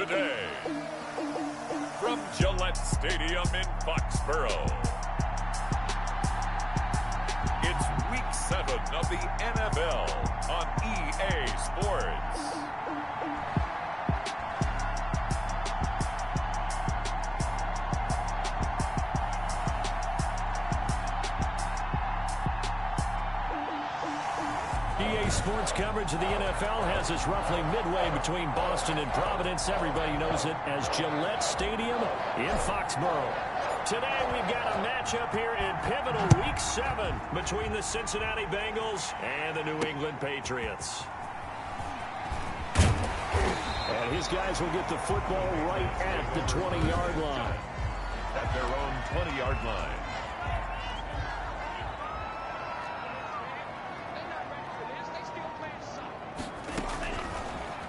today, from Gillette Stadium in Foxborough, it's Week 7 of the NFL on EA Sports. EA Sports coverage of the NFL has us roughly midway between Boston and Providence. Everybody knows it as Gillette Stadium in Foxborough. Today we've got a matchup here in pivotal Week 7 between the Cincinnati Bengals and the New England Patriots. And his guys will get the football right at the 20-yard line. At their own 20-yard line.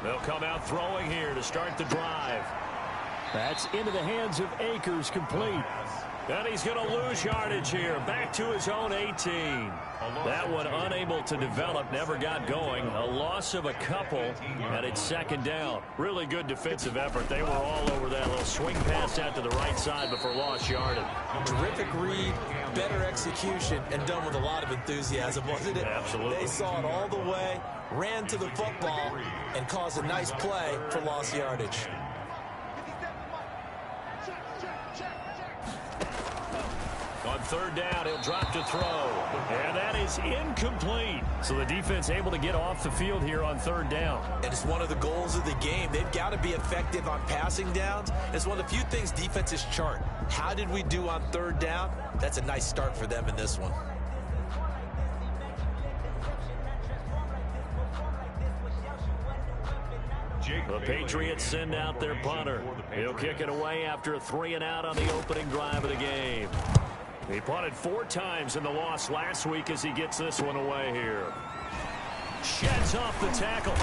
They'll come out throwing here to start the drive. That's into the hands of Akers, complete. And he's going to lose yardage here. Back to his own 18. That one unable to develop, never got going. A loss of a couple, and it's second down. Really good defensive effort. They were all over that little swing pass out to the right side before lost yardage. Terrific read, better execution, and done with a lot of enthusiasm, wasn't it? Absolutely. They saw it all the way, ran to the football, and caused a nice play for lost yardage. On third down, he'll drop to throw. And that is incomplete. So the defense able to get off the field here on third down. And it's one of the goals of the game. They've got to be effective on passing downs. It's one of the few things defenses chart. How did we do on third down? That's a nice start for them in this one. The Patriots send out their punter. He'll kick it away after a 3-and-out on the opening drive of the game. He punted 4 times in the loss last week as he gets this one away here. Sheds off the tackle.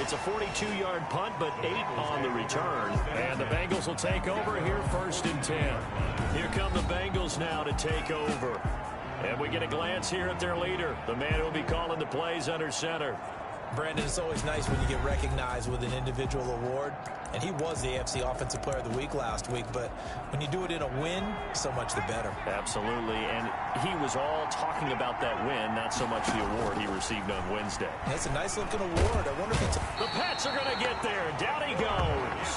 It's a 42-yard punt, but 8 on the return. And the Bengals will take over here first and 10. Here come the Bengals now to take over. And we get a glance here at their leader, the man who will be calling the plays under center. Brandon, it's always nice when you get recognized with an individual award. And he was the AFC Offensive Player of the Week last week. But when you do it in a win, so much the better. Absolutely. And he was all talking about that win, not so much the award he received on Wednesday. That's a nice-looking award. I wonder if it's... The Pats are going to get there. Down he goes.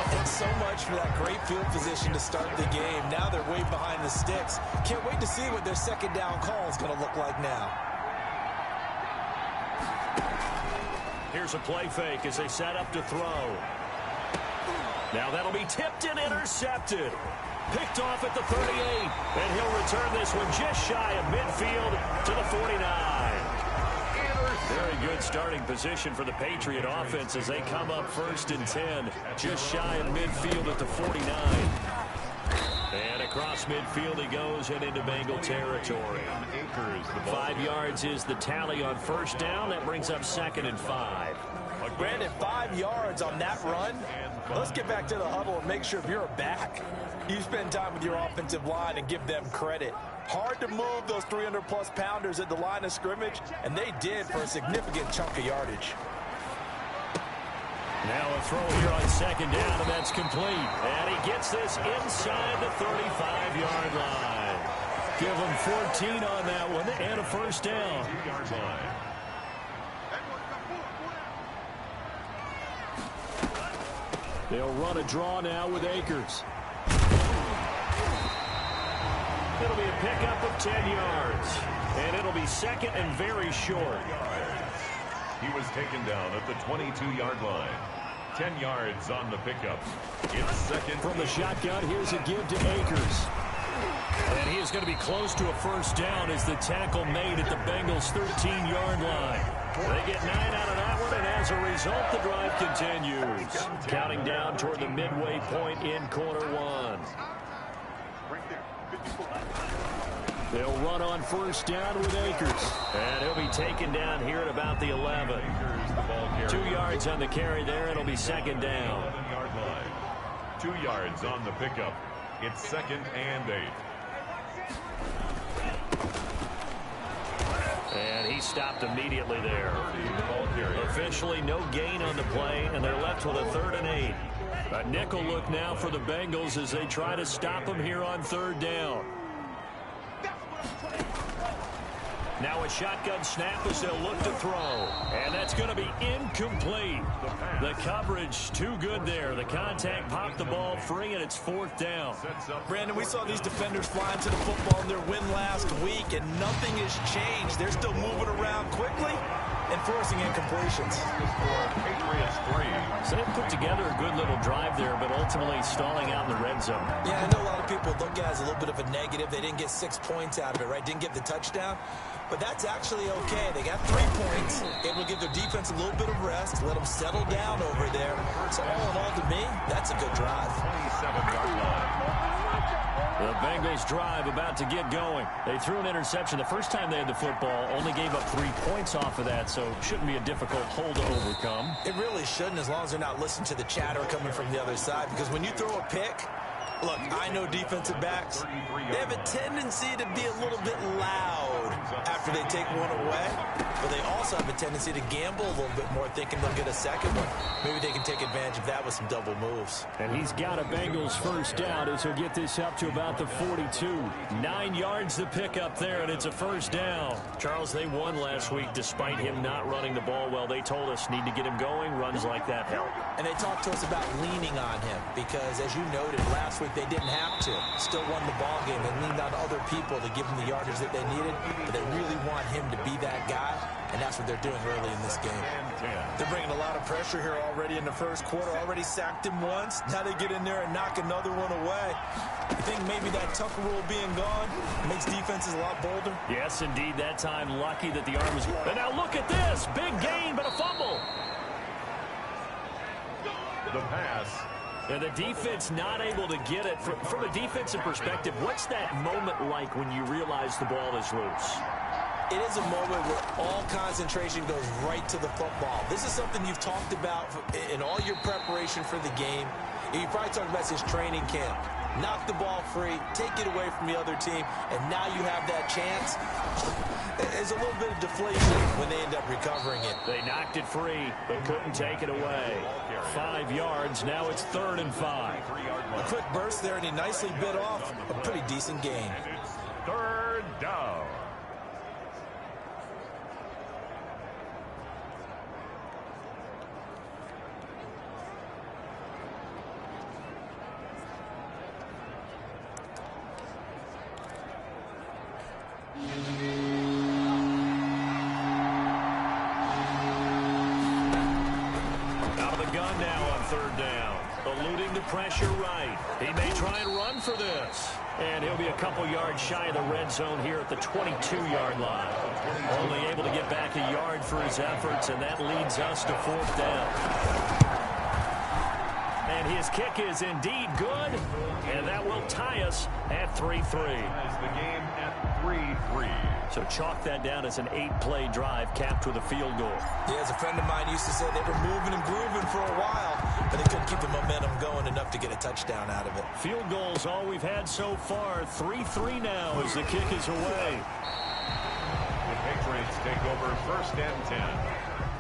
Thanks so much for that great field position to start the game. Now they're way behind the sticks. Can't wait to see what their second down call is going to look like now. Here's a play fake as they set up to throw. Now that'll be tipped and intercepted. Picked off at the 38. And he'll return this one just shy of midfield to the 49. Very good starting position for the Patriot offense as they come up first and 10. Just shy of midfield at the 49. And across midfield he goes and into Bengal territory. 5 yards is the tally on first down. That brings up second and 5. Brandon, 5 yards on that run. Let's get back to the huddle and make sure if you're back, you spend time with your offensive line and give them credit. Hard to move those 300-plus pounders at the line of scrimmage, and they did for a significant chunk of yardage. Now a throw here on second down, and that's complete. And he gets this inside the 35-yard line. Give him 14 on that one and a first down. They'll run a draw now with Akers. It'll be a pickup of 10 yards. And it'll be second and very short. He was taken down at the 22-yard line. 10 yards on the pickup. It's second. From the shotgun, here's a give to Akers. And he is going to be close to a first down as the tackle made at the Bengals' 13-yard line. They get 9 out of that one, and as a result, the drive continues. Counting down toward the midway point in quarter one. They'll run on first down with Akers. And he'll be taken down here at about the 11. 2 yards on the carry there. It'll be second down. 2 yards on the pickup. It's second and 8. And he stopped immediately there. Officially no gain on the play, and they're left with a 3rd and 8. A nickel look now for the Bengals as they try to stop him here on 3rd down. Now a shotgun snap as they'll look to throw. And that's going to be incomplete. The coverage too good there. The contact popped the ball free, and it's 4th down. Brandon, we saw these defenders fly into the football in their win last week, and nothing has changed. They're still moving around quickly and forcing incompletions. So they put together a good little drive there, but ultimately stalling out in the red zone. Yeah, I know a lot of people look at it as a little bit of a negative. They didn't get 6 points out of it, right? Didn't get the touchdown. But that's actually okay. They got 3 points, able to give their defense a little bit of rest, let them settle down over there. So all in all, to me, that's a good drive. 27-yard line. The Bengals drive about to get going. They threw an interception the first time they had the football, only gave up 3 points off of that, so it shouldn't be a difficult hole to overcome. It really shouldn't, as long as they're not listening to the chatter coming from the other side, because when you throw a pick, look, I know defensive backs, they have a tendency to be a little bit loud after they take one away, but they also have a tendency to gamble a little bit more, thinking they'll get a second one. Maybe they can take advantage of that with some double moves. And he's got a Bengals 1st down as he'll get this up to about the 42. 9 yards to pick up there, and it's a 1st down. Charles, they won last week despite him not running the ball well. They told us need to get him going. Runs like that help. And they talked to us about leaning on him because, as you noted, last week they didn't have to. Still won the ball game. They leaned on other people to give them the yardage that they needed, but they really want him to be that guy, and that's what they're doing early in this game. They're bringing a lot of pressure here already in the 1st quarter. Already sacked him once. Now they get in there and knock another one away. I think maybe that Tucker rule being gone makes defenses a lot bolder. Yes, indeed. That time, lucky that the arm was... And now look at this. Big gain, but a fumble. The pass. And the defense not able to get it. From a defensive perspective, what's that moment like when you realize the ball is loose? It is a moment where all concentration goes right to the football. This is something you've talked about in all your preparation for the game. You probably talked about since training camp. Knock the ball free, take it away from the other team, and now you have that chance. There's a little bit of deflation when they end up recovering it. They knocked it free, but couldn't take it away. 5 yards, now it's 3rd and 5. A quick burst there, and he nicely bit off a pretty decent gain. It's 3rd down. Out of the gun now on 3rd down. Eluding the pressure right. He may try and run for this. And he'll be a couple yards shy of the red zone here at the 22-yard line. Only able to get back a yard for his efforts, and that leads us to 4th down. And his kick is indeed good, and that will tie us at 3-3. Ties the game at 3-3. So chalk that down as an 8-play drive capped with a field goal. Yeah, as a friend of mine used to say, they were moving and grooving for a while, but they couldn't keep the momentum going enough to get a touchdown out of it. Field goals all we've had so far. 3-3 now as the kick is away. The Patriots take over 1st and 10.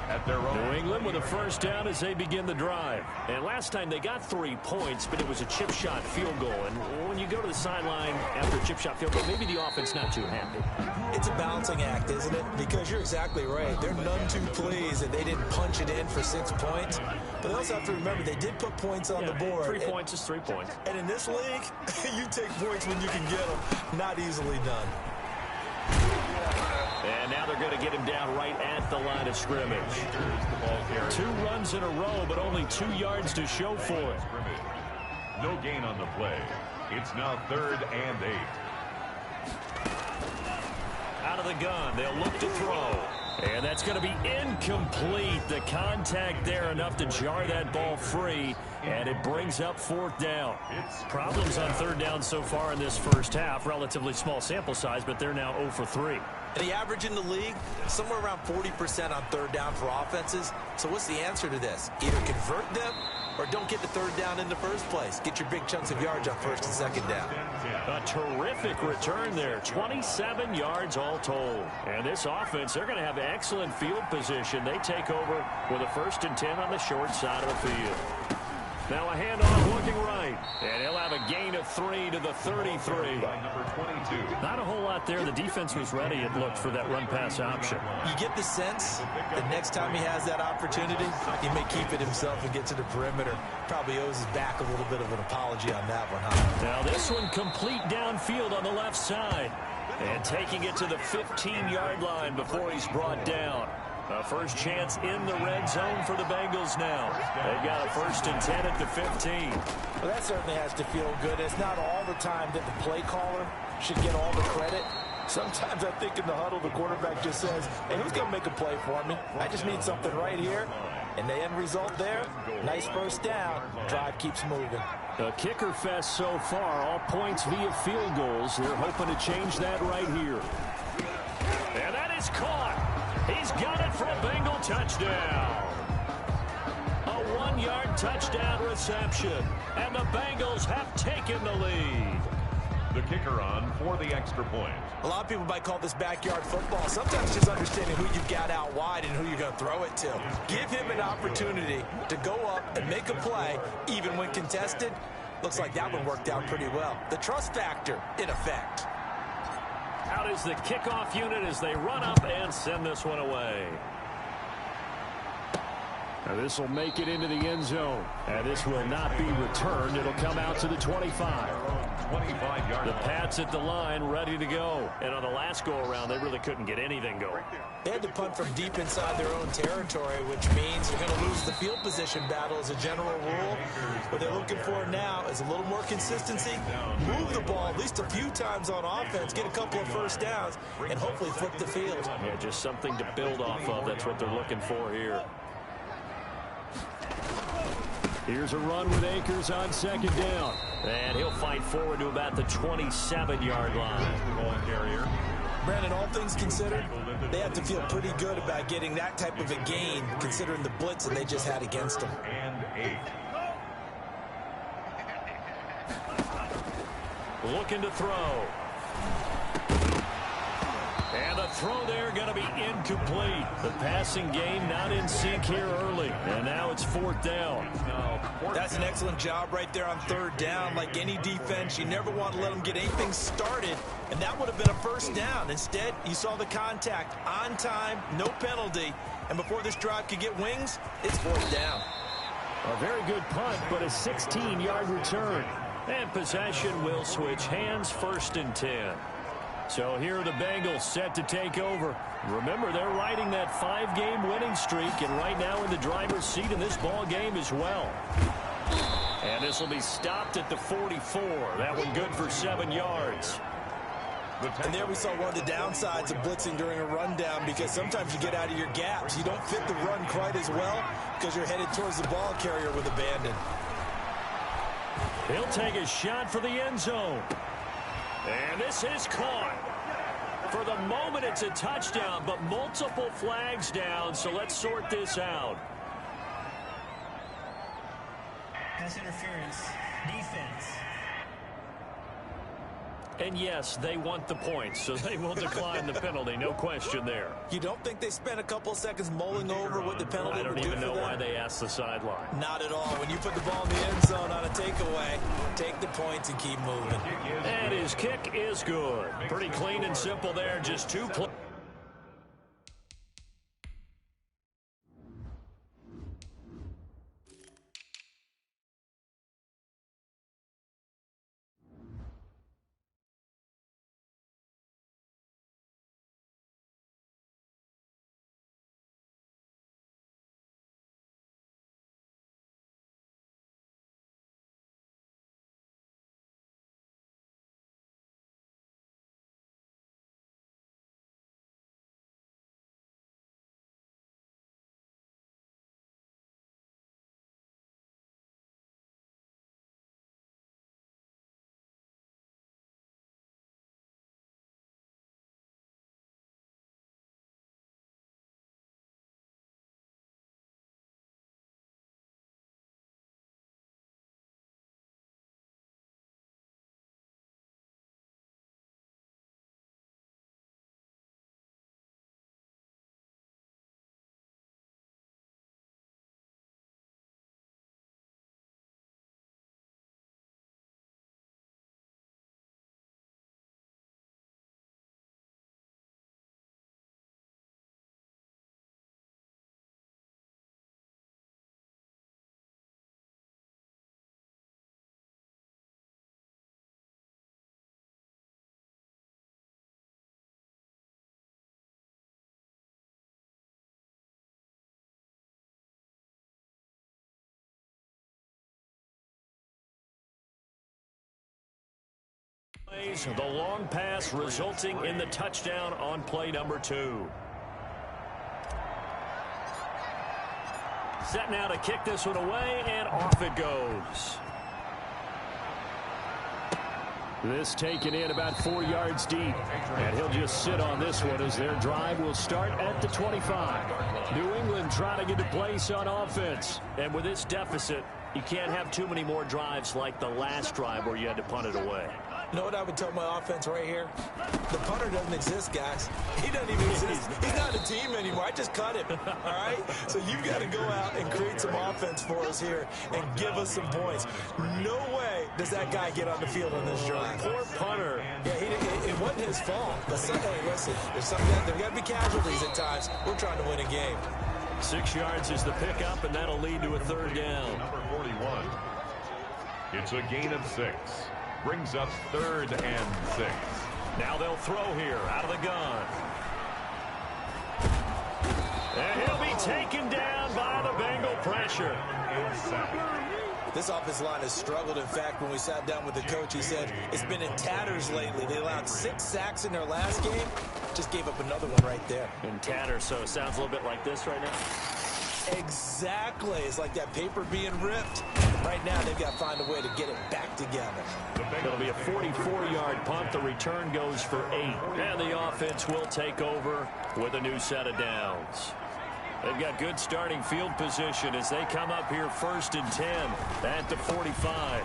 At their own. New England with a 1st down as they begin the drive. And last time they got 3 points, but it was a chip shot field goal. And when you go to the sideline after a chip shot field goal, maybe the offense not too happy. It's a balancing act, isn't it? Because you're exactly right. They're none too pleased that they didn't punch it in for 6 points. But they also have to remember they did put points on the board. 3 points is 3 points. And in this league, you take points when you can get them. Not easily done. And now they're going to get him down right at the line of scrimmage. 2 runs in a row, but only 2 yards to show for it. No gain on the play. It's now 3rd and 8. Out of the gun, they'll look to throw. And that's going to be incomplete. The contact there enough to jar that ball free, and it brings up 4th down. Problems on 3rd down so far in this 1st half. Relatively small sample size, but they're now 0 for 3. And the average in the league, somewhere around 40% on 3rd down for offenses. So what's the answer to this? Either convert them or don't get the third down in the first place. Get your big chunks of yards on first and second down. A terrific return there. 27 yards all told. And this offense, they're going to have excellent field position. They take over with a 1st and 10 on the short side of the field. Now a handoff looking right. And he'll have a gain of 3 to the 33. Not a whole lot there. The defense was ready, it looked, for that run-pass option. You get the sense that next time he has that opportunity, he may keep it himself and get to the perimeter. Probably owes his back a little bit of an apology on that one, huh? Now this one complete downfield on the left side. And taking it to the 15-yard line before he's brought down. A first chance in the red zone for the Bengals now. They've got a 1st and 10 at the 15. Well, that certainly has to feel good. It's not all the time that the play caller should get all the credit. Sometimes I think in the huddle, the quarterback just says, hey, who's going to make a play for me? I just need something right here. And the end result there, nice first down. Drive keeps moving. A kicker fest so far, all points via field goals. They're hoping to change that right here. And that is caught. He's got it for a Bengal touchdown. A 1-yard touchdown reception. And the Bengals have taken the lead. The kicker on for the extra point. A lot of people might call this backyard football. Sometimes just understanding who you've got out wide and who you're going to throw it to. Give him an opportunity to go up and make a play, even when contested. Looks like that one worked out pretty well. The trust factor in effect. Out is the kickoff unit as they run up and send this one away. Now this will make it into the end zone. And this will not be returned. It'll come out to the 25. 25-yard The Pats at the line, ready to go. And on the last go-around, they really couldn't get anything going. They had to punt from deep inside their own territory, which means you're going to lose the field position battle as a general rule. What they're looking for now is a little more consistency. Move the ball at least a few times on offense, get a couple of first downs, and hopefully flip the field. Yeah, just something to build off of. That's what they're looking for here. Here's a run with Akers on 2nd down. And he'll fight forward to about the 27-yard line. Brandon, all things considered, they have to feel pretty good about getting that type of a gain, considering the blitz that they just had against them. And 8. Looking to throw. And the throw there going to be incomplete. The passing game not in sync here early. And now it's 4th down. That's an excellent job right there on 3rd down. Like any defense, you never want to let them get anything started. And that would have been a first down. Instead, you saw the contact on time, no penalty. And before this drive could get wings, it's 4th down. A very good punt, but a 16-yard return. And possession will switch hands, 1st and 10. So here are the Bengals set to take over. Remember, they're riding that 5-game winning streak, and right now in the driver's seat in this ball game as well. And this will be stopped at the 44. That one good for 7 yards. And there we saw one of the downsides of blitzing during a rundown, because sometimes you get out of your gaps. You don't fit the run quite as well because you're headed towards the ball carrier with abandon. He'll take a shot for the end zone. And this is caught. For the moment, it's a touchdown, but multiple flags down, so let's sort this out. Pass interference, defense. And yes, they want the points, so they will decline the penalty, no question there. You don't think they spent a couple seconds mulling over what the penalty I don't would do even for know them? why they asked the sideline. Not at all. When you put the ball in the end zone on a takeaway, take the points and keep moving. And his kick is good. Pretty clean and simple there, just 2 plays. The long pass resulting in the touchdown on play number 2. Set now to kick this one away, and off it goes. This taken in about 4 yards deep. And he'll just sit on this one as their drive will start at the 25. New England trying to get to place on offense. And with this deficit, you can't have too many more drives like the last drive where you had to punt it away. You know what I would tell my offense right here? The punter doesn't exist, guys. He doesn't even exist. He's not a team anymore. I just cut him, all right? So you've got to go out and create some offense for us here and give us some points. No way does that guy get on the field on this drive. Poor punter. Yeah, it wasn't his fault. But hey, listen, there's got to be casualties at times. We're trying to win a game. 6 yards is the pickup, and that'll lead to a third down. Number 41. It's a gain of 6. Brings up 3rd and 6. Now they'll throw here out of the gun. And he'll be taken down by the Bengal pressure. This offensive line has struggled. In fact, when we sat down with the coach, he said it's been in tatters lately. They allowed 6 sacks in their last game. Just gave up another one right there. In tatters, so it sounds a little bit like this right now. Exactly. It's like that paper being ripped. Right now, they've got to find a way to get it back together. It'll be a 44-yard punt. The return goes for 8. And the offense will take over with a new set of downs. They've got good starting field position as they come up here 1st and 10 at the 45.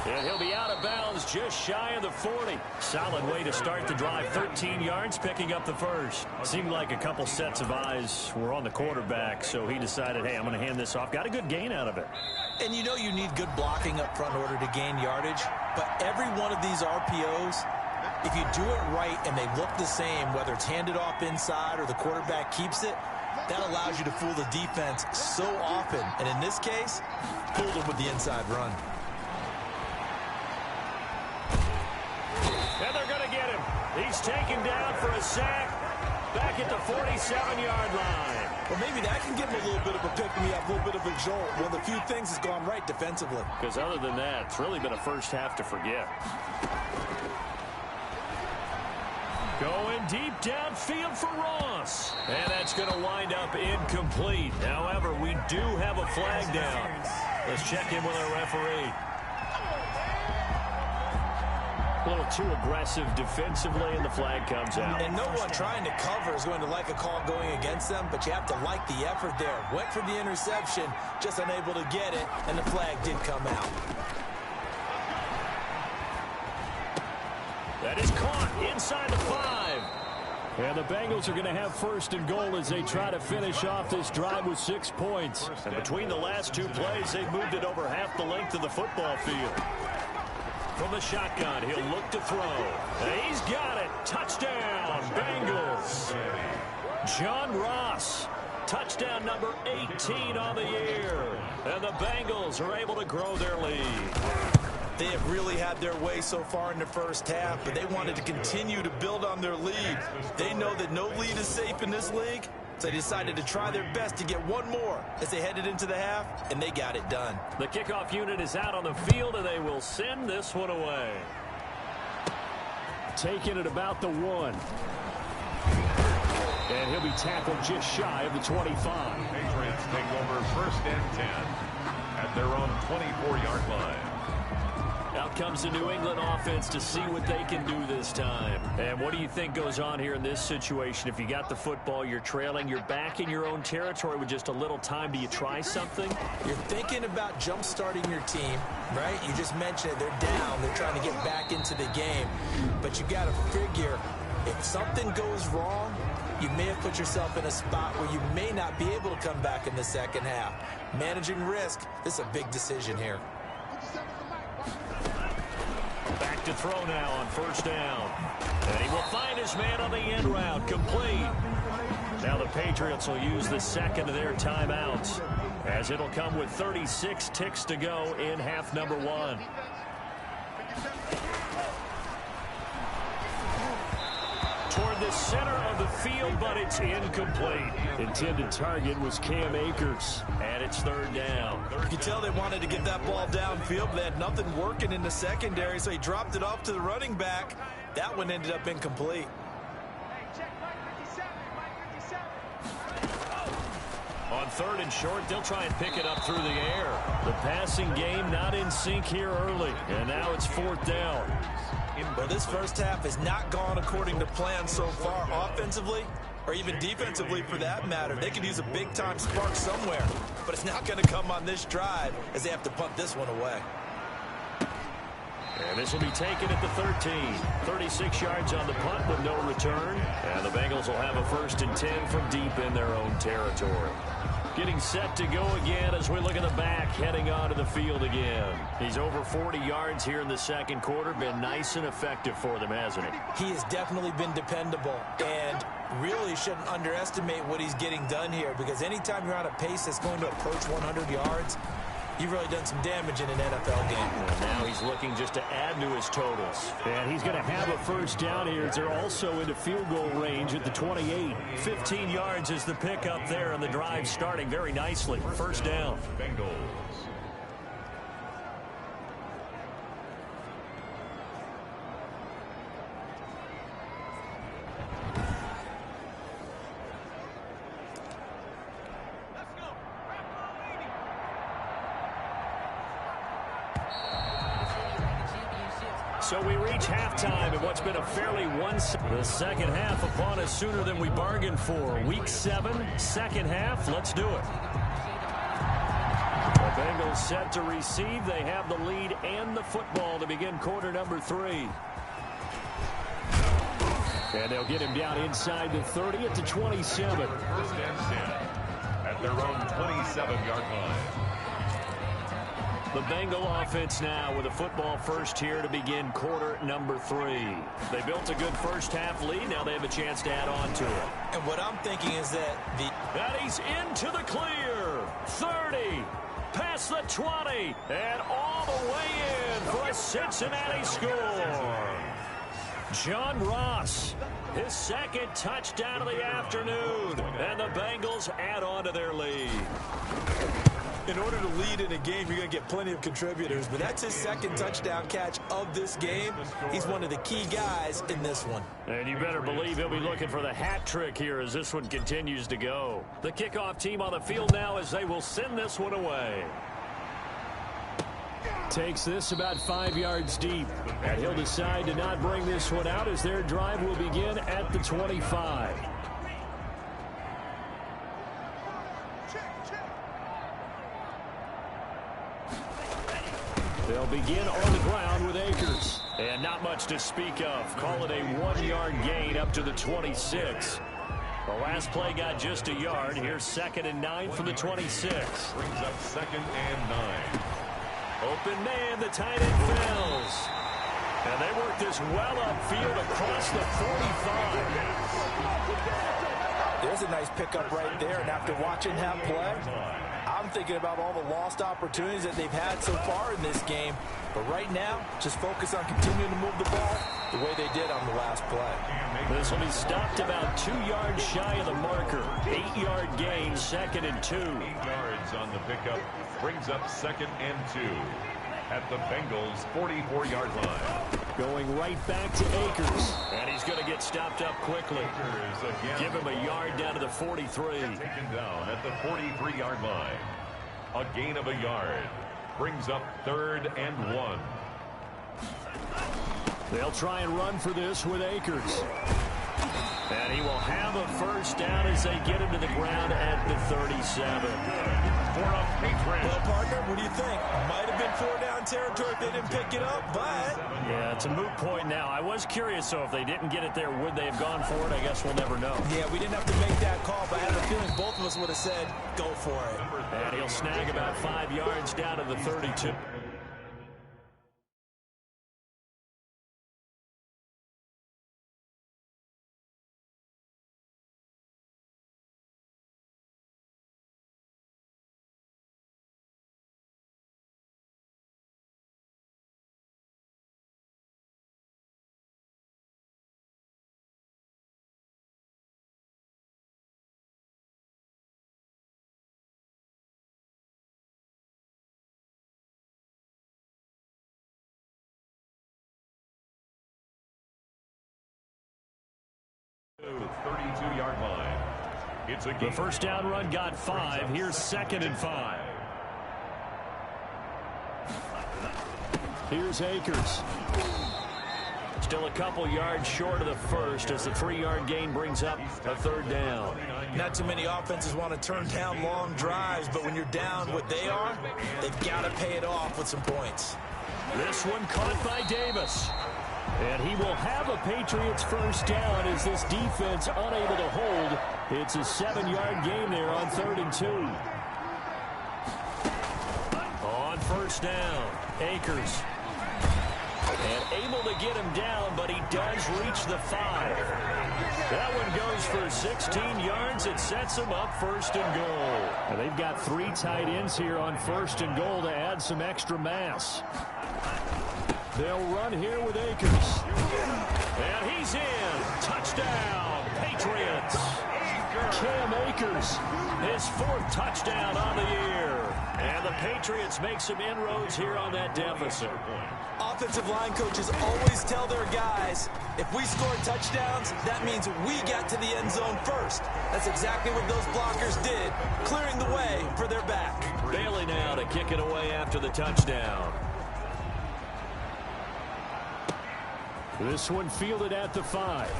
And he'll be out of bounds just shy of the 40. Solid way to start the drive. 13 yards, picking up the first. Seemed like a couple sets of eyes were on the quarterback, so he decided, hey, I'm going to hand this off. Got a good gain out of it. And you know you need good blocking up front in order to gain yardage. But every one of these RPOs, if you do it right and they look the same, whether it's handed off inside or the quarterback keeps it, that allows you to fool the defense so often. And in this case, fooled them with the inside run. And they're going to get him. He's taken down for a sack back at the 47-yard line. Well, maybe that can give him a little bit of a pick-me-up, a little bit of a jolt. One of the few things has gone right defensively. Because other than that, it's really been a first half to forget. Going deep downfield for Ross. And that's going to wind up incomplete. However, we do have a flag down. Let's check in with our referee. A little too aggressive defensively, and the flag comes out. And no one trying to cover is going to like a call going against them, but you have to like the effort there. Went for the interception, just unable to get it, and the flag did come out. That is caught inside the 5. And the Bengals are going to have 1st and goal as they try to finish off this drive with 6 points. And between the last 2 plays, they've moved it over half the length of the football field. From the shotgun, he'll look to throw. And he's got it. Touchdown, Bengals. John Ross, touchdown number 18 on the year. And the Bengals are able to grow their lead. They have really had their way so far in the first half, but they wanted to continue to build on their lead. They know that no lead is safe in this league, so they decided to try their best to get one more as they headed into the half, and they got it done. The kickoff unit is out on the field, and they will send this one away. Taking it about the 1. And he'll be tackled just shy of the 25. Patriots take over 1st and 10 at their own 24-yard line. Out comes the New England offense to see what they can do this time. And what do you think goes on here in this situation? If you got the football, you're trailing, you're back in your own territory with just a little time. Do you try something? You're thinking about jump-starting your team, right? You just mentioned it. They're down. They're trying to get back into the game. But you got to figure, if something goes wrong, you may have put yourself in a spot where you may not be able to come back in the second half. Managing risk, this is a big decision here. Back to throw now on 1st down. And he will find his man on the end route. Complete. Now the Patriots will use the second of their timeouts, as it'll come with 36 ticks to go in half number 1. toward the center of the field, but it's incomplete. Intended target was Cam Akers, and it's third down. You can tell they wanted to get that ball downfield, but they had nothing working in the secondary, so he dropped it off to the running back. That one ended up incomplete. On third and short, they'll try and pick it up through the air. The passing game not in sync here early, and now it's fourth down. Well, this first half has not gone according to plan so far offensively, or even defensively for that matter. They could use a big-time spark somewhere, but it's not going to come on this drive as they have to punt this one away. And this will be taken at the 13. 36 yards on the punt with no return. And the Bengals will have a 1st and 10 from deep in their own territory. Getting set to go again as we look at the back, heading onto the field again. He's over 40 yards here in the second quarter. Been nice and effective for them, hasn't he? He has definitely been dependable, and really shouldn't underestimate what he's getting done here, because anytime you're on a pace that's going to approach 100 yards, you've really done some damage in an NFL game. And now he's looking just to add to his totals. And he's going to have a first down here. They're also into field goal range at the 28. 15 yards is the pickup there, and the drive starting very nicely. First down. Bengals. So we reach halftime in what's been a fairly the second half upon us sooner than we bargained for. Week 7, second half. Let's do it. The Bengals set to receive. They have the lead and the football to begin quarter number 3. And they'll get him down inside the 30 at the 27. 1st and 10 at their own 27-yard line. The Bengal offense now with a football first here to begin quarter number 3. They built a good first half lead. Now they have a chance to add on to it. And what I'm thinking is that And he's into the clear. 30, past the 20, and all the way in for a Cincinnati score. John Ross, his second touchdown of the afternoon, and the Bengals add on to their lead. in order to lead in a game, you're going to get plenty of contributors, but that's his second touchdown catch of this game. He's one of the key guys in this one. And you better believe he'll be looking for the hat trick here as this one continues to go. The kickoff team on the field now as they will send this one away. Takes this about 5 yards deep. And he'll decide to not bring this one out as their drive will begin at the 25. They'll begin on the ground with Akers. And not much to speak of. Call it a 1 yard gain up to the 26. The last play got just a yard. Here's 2nd and 9 from the 26. Brings up 2nd and 9. Open man, the tight end fails. And they work this well upfield across the 45. There's a nice pickup right there, and after watching that play, I'm thinking about all the lost opportunities that they've had so far in this game. But right now, just focus on continuing to move the ball the way they did on the last play. This will be stopped about 2 yards shy of the marker. 8 yard gain, 2nd and 2. 8 yards on the pickup. Brings up 2nd and 2 at the Bengals' 44-yard line. Going right back to Akers. And he's going to get stopped up quickly. Akers again. Give him a yard down to the 43. Taken down at the 43-yard line. A gain of a yard. Brings up 3rd and 1. They'll try and run for this with Akers. And he will have a first down as they get him to the ground at the 37. For a Patriot. Well, partner, what do you think? Might have been 4-down territory if they didn't pick it up, but... Yeah, it's a moot point now. I was curious, so if they didn't get it there, would they have gone for it? I guess we'll never know. Yeah, we didn't have to make that call, but I have a feeling both of us would have said, go for it. And he'll snag about 5 yards down to the 32. the 32-yard line. It's a The first down run got 5. Here's 2nd and 5. Here's Akers. Still a couple yards short of the first as the 3-yard gain brings up a 3rd down. Not too many offenses want to turn down long drives, but when you're down what they are, they've got to pay it off with some points. This one caught by Davis. And he will have a Patriots first down as this defense unable to hold. It's a 7-yard gain there on 3rd and 2. On first down, Akers. And able to get him down, but he does reach the 5. That one goes for 16 yards. It sets him up 1st and goal. And they've got 3 tight ends here on 1st and goal to add some extra mass. They'll run here with Akers. And he's in. Touchdown, Patriots. Cam Akers, his 4th touchdown on the year. And the Patriots make some inroads here on that deficit. Offensive line coaches always tell their guys, if we score touchdowns, that means we got to the end zone first. That's exactly what those blockers did, clearing the way for their back. Bailey now to kick it away after the touchdown. This one fielded at the 5.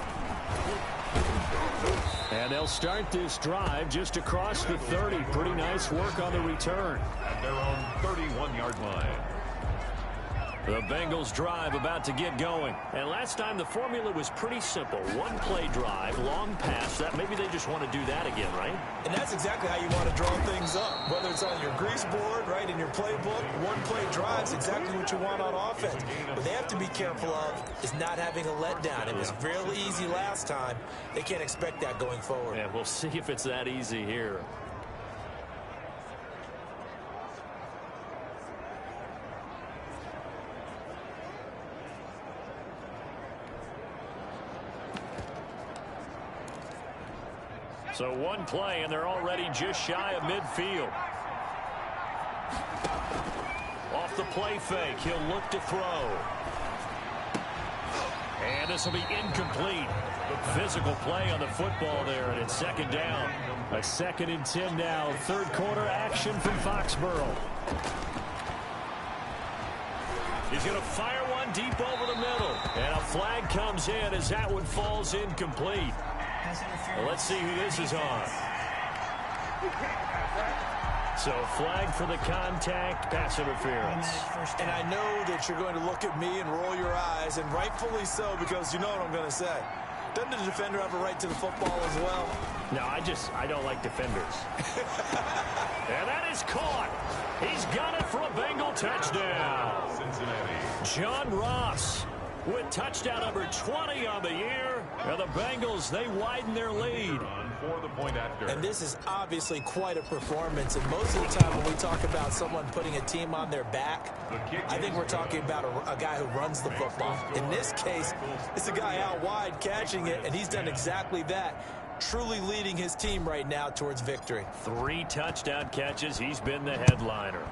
And they'll start this drive just across the 30. Pretty nice work on the return. At their own 31-yard line. The Bengals drive about to get going. And last time the formula was pretty simple. 1-play drive, long pass. That maybe they just want to do that again, right? And that's exactly how you want to draw things up. Whether it's on your grease board, right, in your playbook, 1-play drive's exactly what you want on offense. What they have to be careful of is not having a letdown. It was fairly easy last time. They can't expect that going forward. Yeah, we'll see if it's that easy here. So 1 play, and they're already just shy of midfield. Off the play fake, he'll look to throw. And this will be incomplete. Physical play on the football there, and it's 2nd down. A 2nd and 10 now. 3rd quarter action from Foxborough. He's going to fire one deep over the middle. And a flag comes in as that one falls incomplete. Well, let's see who this is on. So flag for the contact, pass interference. And I know that you're going to look at me and roll your eyes, and rightfully so, because you know what I'm going to say. Doesn't the defender have a right to the football as well? No, I don't like defenders. And that is caught. He's got it for a Bengal touchdown. Cincinnati. John Ross with touchdown number 20 on the year. And the Bengals, they widen their lead. For the point after. And this is obviously quite a performance. And most of the time when we talk about someone putting a team on their back, I think we're talking about a guy who runs the football. In this case, it's a guy out wide catching it, and he's done exactly that. Truly leading his team right now towards victory. 3 touchdown catches. He's been the headliner.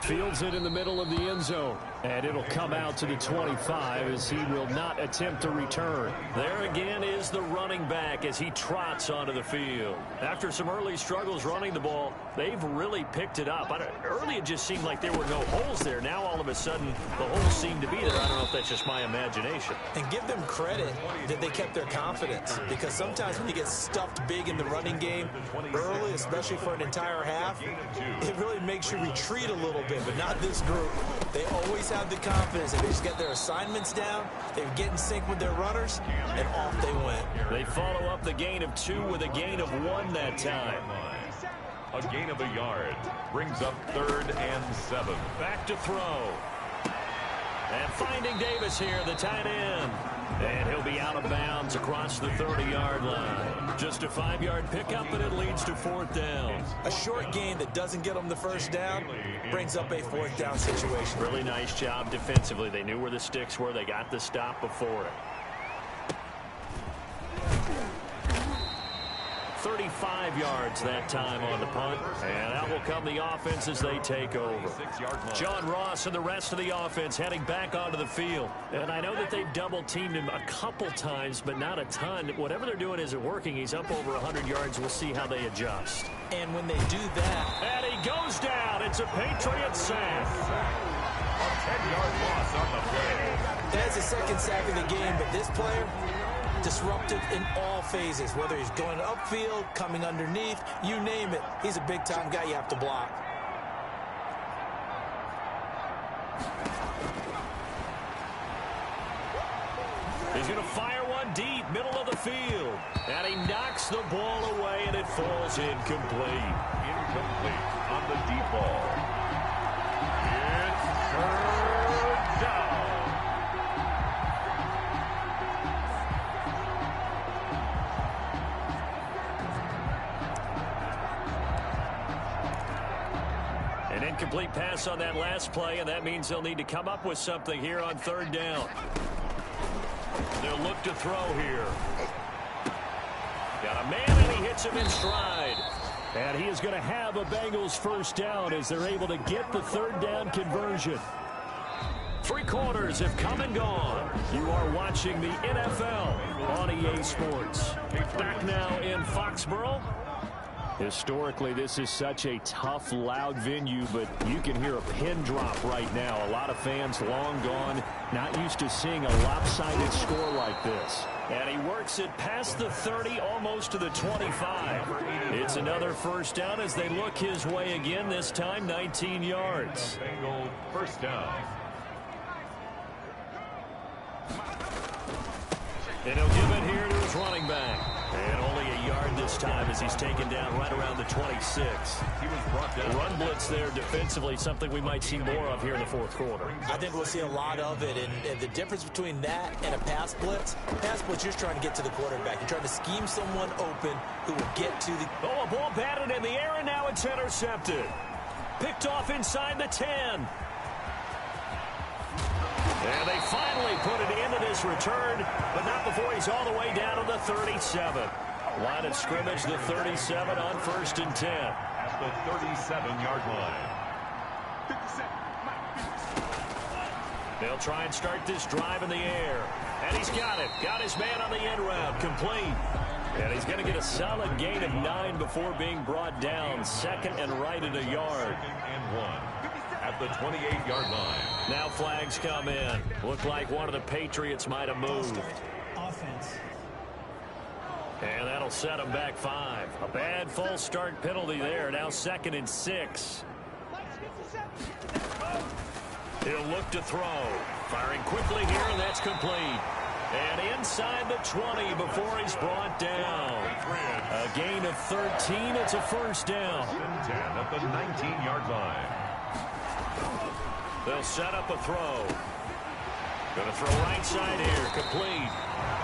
Fields it in the middle of the end zone. And it'll come out to the 25 as he will not attempt to return. There again is the running back as he trots onto the field. After some early struggles running the ball, they've really picked it up. Early it just seemed like there were no holes there. Now all of a sudden the holes seem to be there. I don't know if that's just my imagination. And give them credit that they kept their confidence, because sometimes when you get stuffed big in the running game early, especially for an entire half, it really makes you retreat a little bit, but not this group. They always have the confidence. If they just get their assignments down, they get in sync with their runners, and off they went. They follow up the gain of 2 with a gain of 1 that time. A gain of a yard brings up 3rd and 7. Back to throw. And finding Davis here, the tight end. And he'll be out of bounds across the 30-yard line. Just a 5-yard pickup, and it leads to 4th down. A short gain that doesn't get them the first down brings up a 4th down situation. Really nice job defensively. They knew where the sticks were. They got the stop before it. 3rd 35 yards that time on the punt. And out will come the offense as they take over. John Ross and the rest of the offense heading back onto the field. And I know that they've double-teamed him a couple times, but not a ton. Whatever they're doing isn't working. He's up over 100 yards. We'll see how they adjust. And when they do that... And he goes down. It's a Patriot sack. A 10-yard loss on the play. That's the second sack of the game, but this player disruptive in all phases, whether he's going upfield, coming underneath, you name it. He's a big-time guy you have to block. He's going to fire one deep, middle of the field. And he knocks the ball away, and it falls incomplete. Incomplete on the deep ball. It's third down. An incomplete pass on that last play, and that means they'll need to come up with something here on third down. They'll look to throw here. Got a man, and he hits him in stride. And he is going to have a Bengals first down as they're able to get the third down conversion. 3 quarters have come and gone. You are watching the NFL on EA Sports. Back now in Foxborough. Historically, this is such a tough, loud venue, but you can hear a pin drop right now. A lot of fans long gone, not used to seeing a lopsided score like this. And he works it past the 30, almost to the 25. It's another first down as they look his way again, this time 19 yards. Bengal first down. And he'll give it here to his running back. And only a yard this time as he's taken down right around the 26. He was brought down. Run blitz there defensively, something we might see more of here in the fourth quarter. I think we'll see a lot of it, and the difference between that and a pass blitz, you're just trying to get to the quarterback. You're trying to scheme someone open who will get to the... Oh, a ball batted in the air, and now it's intercepted. Picked off inside the 10. And they finally put it into this return, but not before he's all the way down to the 37. Line of scrimmage, the 37 on 1st and 10. At the 37-yard line. They'll try and start this drive in the air. And he's got it. Got his man on the end route. Complete. And he's going to get a solid gain of 9 before being brought down. Second and right at a yard. 2nd and 1. At the 28-yard line. Now flags come in. Looked like one of the Patriots might have moved. Offense. And that'll set him back 5. A bad false start penalty there. Now 2nd and 6. He'll look to throw. Firing quickly here, and that's complete. And inside the 20 before he's brought down. A gain of 13. It's a first down. 10 at the 19-yard line. They'll set up a throw. Going to throw right side here. Complete.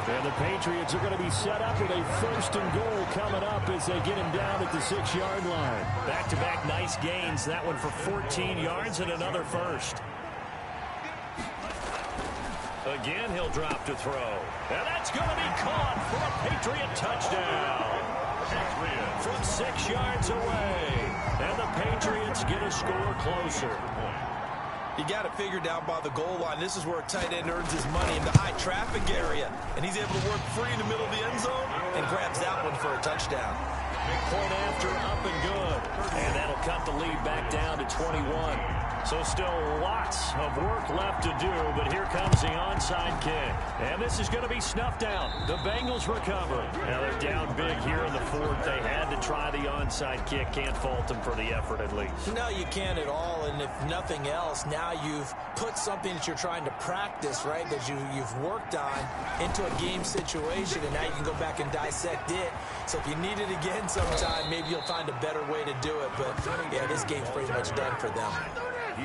And the Patriots are going to be set up with a 1st and goal coming up as they get him down at the 6-yard line. Back-to-back nice gains. That one for 14 yards and another first. Again, he'll drop to throw. And that's going to be caught for a Patriot touchdown. From 6 yards away. And the Patriots get a score closer. You got it figured out by the goal line. This is where a tight end earns his money in the high traffic area. And he's able to work free in the middle of the end zone and grabs that one for a touchdown. Big point after, up and good. And that'll cut the lead back down to 21. So still lots of work left to do, but here comes the onside kick. And this is going to be snuffed out. The Bengals recover. Now they're down big here in the 4th. They had to try the onside kick. Can't fault them for the effort at least. No, you can't at all. And if nothing else, now you've put something that you're trying to practice, right, that you've worked on into a game situation, and now you can go back and dissect it. So if you need it again sometime, maybe you'll find a better way to do it. But, yeah, this game's pretty much done for them.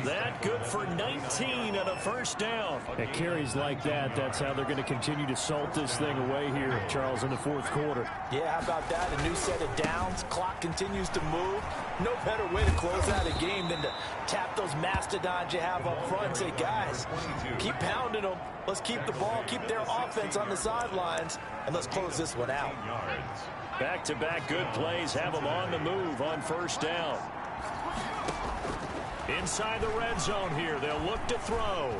That good for 19 and a first down. At carries like that, that's how they're going to continue to salt this thing away here, Charles, in the 4th quarter. Yeah, how about that? A new set of downs. Clock continues to move. No better way to close out a game than to tap those mastodons you have up front and say, guys, keep pounding them. Let's keep the ball, keep their offense on the sidelines, and let's close this one out. Back-to-back good plays have him on the move on first down. Inside the red zone here. They'll look to throw.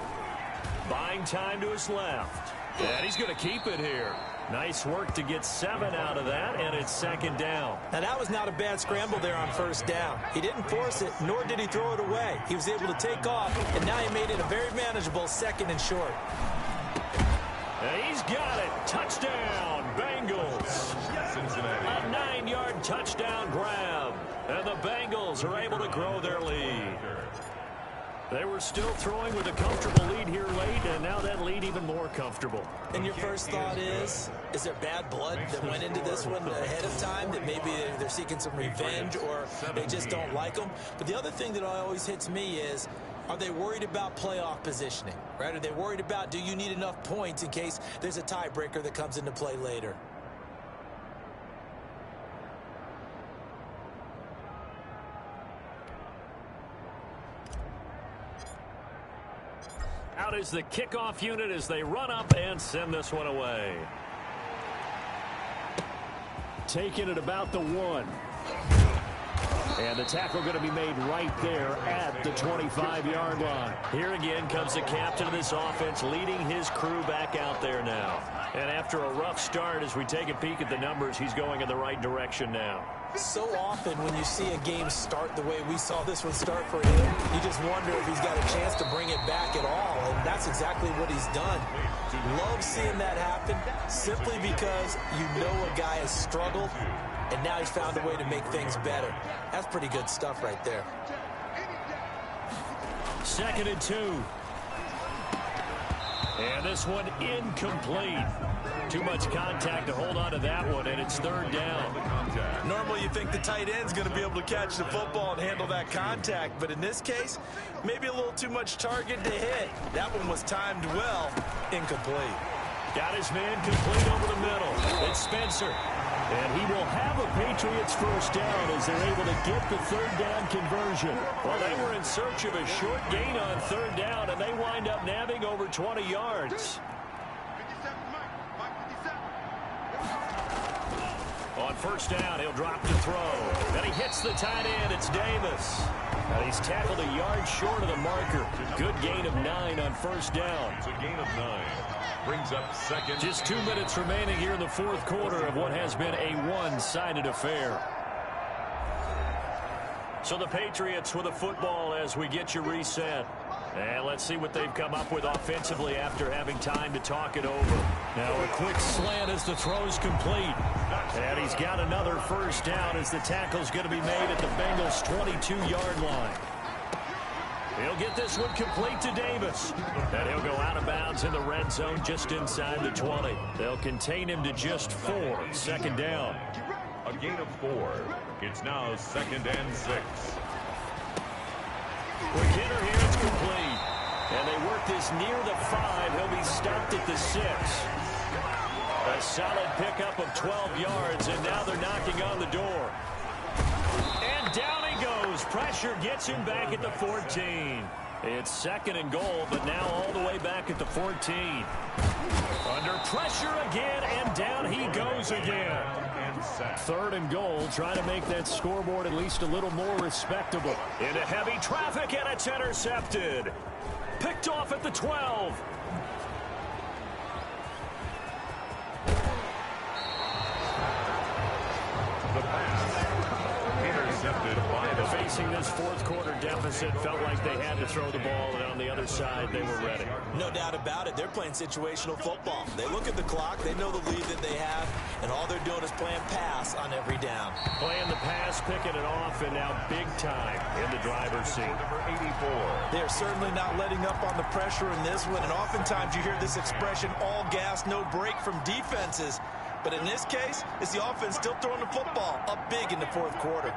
Buying time to his left. And he's going to keep it here. Nice work to get 7 out of that, and it's second down. Now, that was not a bad scramble there on first down. He didn't force it, nor did he throw it away. He was able to take off, and now he made it a very manageable second and short. And he's got it. Touchdown, Bengals. Cincinnati. A 9-yard touchdown grab. And the Bengals are able to grow their lead. They were still throwing with a comfortable lead here late, and now that lead even more comfortable. And your first thought is there bad blood that went into this one ahead of time, that maybe they're seeking some revenge or they just don't like them? But the other thing that always hits me is, are they worried about playoff positioning, right? Are they worried about, do you need enough points in case there's a tiebreaker that comes into play later? Out is the kickoff unit as they run up and send this one away. Taking it about the 1. And the tackle going to be made right there at the 25-yard line. Here again comes the captain of this offense, leading his crew back out there now. And after a rough start, as we take a peek at the numbers, he's going in the right direction now. So often when you see a game start the way we saw this one start for him, you just wonder if he's got a chance to bring it back at all, and that's exactly what he's done. Love seeing that happen simply because you know a guy has struggled, and now he's found a way to make things better. That's pretty good stuff right there. 2nd and 2. And this one incomplete. Too much contact to hold on to that one, and it's 3rd down. Normally you think the tight end's going to be able to catch the football and handle that contact, but in this case, maybe a little too much target to hit. That one was timed well. Incomplete. Got his man complete over the middle. It's Spencer. And he will have a Patriots first down as they're able to get the 3rd down conversion. Well, they were in search of a short gain on 3rd down, and they wind up nabbing over 20 yards. On first down, he'll drop to throw. And he hits the tight end. It's Davis. And he's tackled a yard short of the marker. Good gain of 9 on first down. It's a gain of 9. Brings up second. Just 2 minutes remaining here in the 4th quarter of what has been a one-sided affair. So the Patriots with the football as we get you reset. And let's see what they've come up with offensively after having time to talk it over. Now a quick slant as the throw's complete. And he's got another first down as the tackle's going to be made at the Bengals' 22-yard line. He'll get this one complete to Davis. And he'll go out of bounds in the red zone just inside the 20. They'll contain him to just 4. 2nd down. A gain of 4. It's now 2nd and 6. Quick hitter here, it's complete. And they work this near the 5. He'll be stopped at the 6. A solid pickup of 12 yards, and now they're knocking on the door. And down he goes. Pressure gets him back at the 14. It's 2nd and goal, but now all the way back at the 14. Under pressure again, and down he goes again. 3rd and goal, trying to make that scoreboard at least a little more respectable. Into heavy traffic, and it's intercepted. Picked off at the 12. The pass. Intercepted by the... Facing this 4th quarter deficit, felt like they had to throw the ball, and on the other side, they were ready. No doubt about it. They're playing situational football. They look at the clock, they know the lead that they have, and all they're doing is playing pass on every down. Playing the pass, picking it off, and now big time in the driver's seat. Number 84. They're certainly not letting up on the pressure in this one, and oftentimes you hear this expression, all gas, no break from defenses. But in this case, it's the offense still throwing the football up big in the 4th quarter.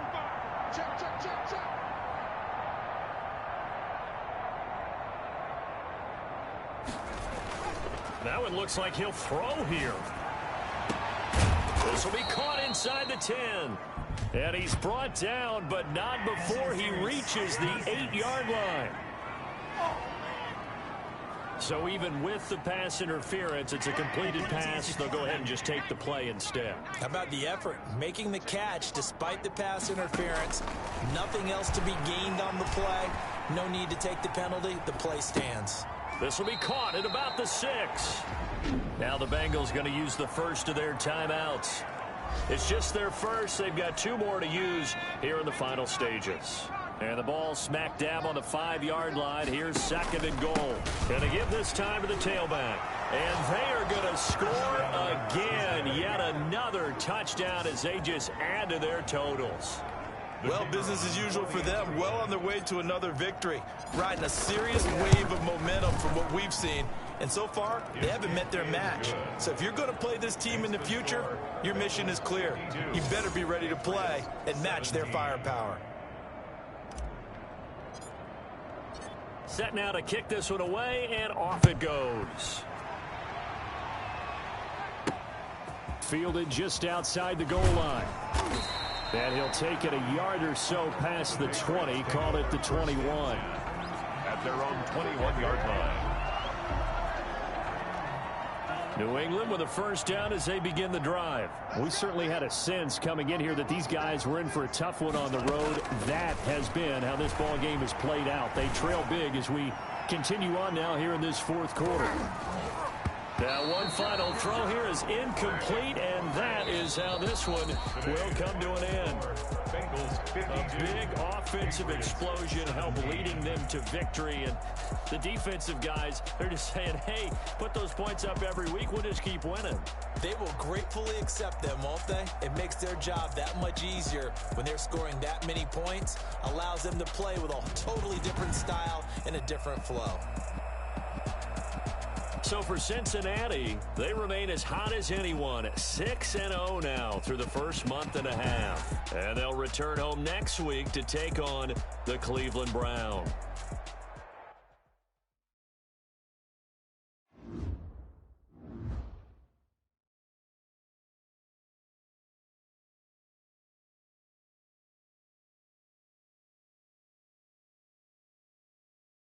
Now it looks like he'll throw here. This will be caught inside the 10. And he's brought down, but not before he reaches the 8-yard line. So even with the pass interference, it's a completed pass. They'll go ahead and just take the play instead. How about the effort? Making the catch despite the pass interference. Nothing else to be gained on the play. No need to take the penalty. The play stands. This will be caught at about the 6. Now the Bengals going to use the first of their timeouts. It's just their first. They've got 2 more to use here in the final stages. And the ball smack dab on the 5-yard line. Here's 2nd and goal. Going to give this time to the tailback. And they are going to score again. Yet another touchdown as they just add to their totals. Well, business as usual for them. Well on their way to another victory. Riding a serious wave of momentum from what we've seen. And so far, they haven't met their match. So if you're going to play this team in the future, your mission is clear. You better be ready to play and match their firepower. Set now to kick this one away, and off it goes. Fielded just outside the goal line. And he'll take it a yard or so past the 20, call it the 21. At their own 21-yard line. New England with a first down as they begin the drive. We certainly had a sense coming in here that these guys were in for a tough one on the road. That has been how this ball game has played out. They trail big as we continue on now here in this 4th quarter. Now one final throw here is incomplete, and that is how this one will come to an end. A big offensive explosion helped leading them to victory, and the defensive guys, they're just saying, hey, put those points up every week, we'll just keep winning. They will gratefully accept them, won't they? It makes their job that much easier when they're scoring that many points, allows them to play with a totally different style and a different flow. So for Cincinnati, they remain as hot as anyone, 6-0 now through the first month and a half. And they'll return home next week to take on the Cleveland Browns.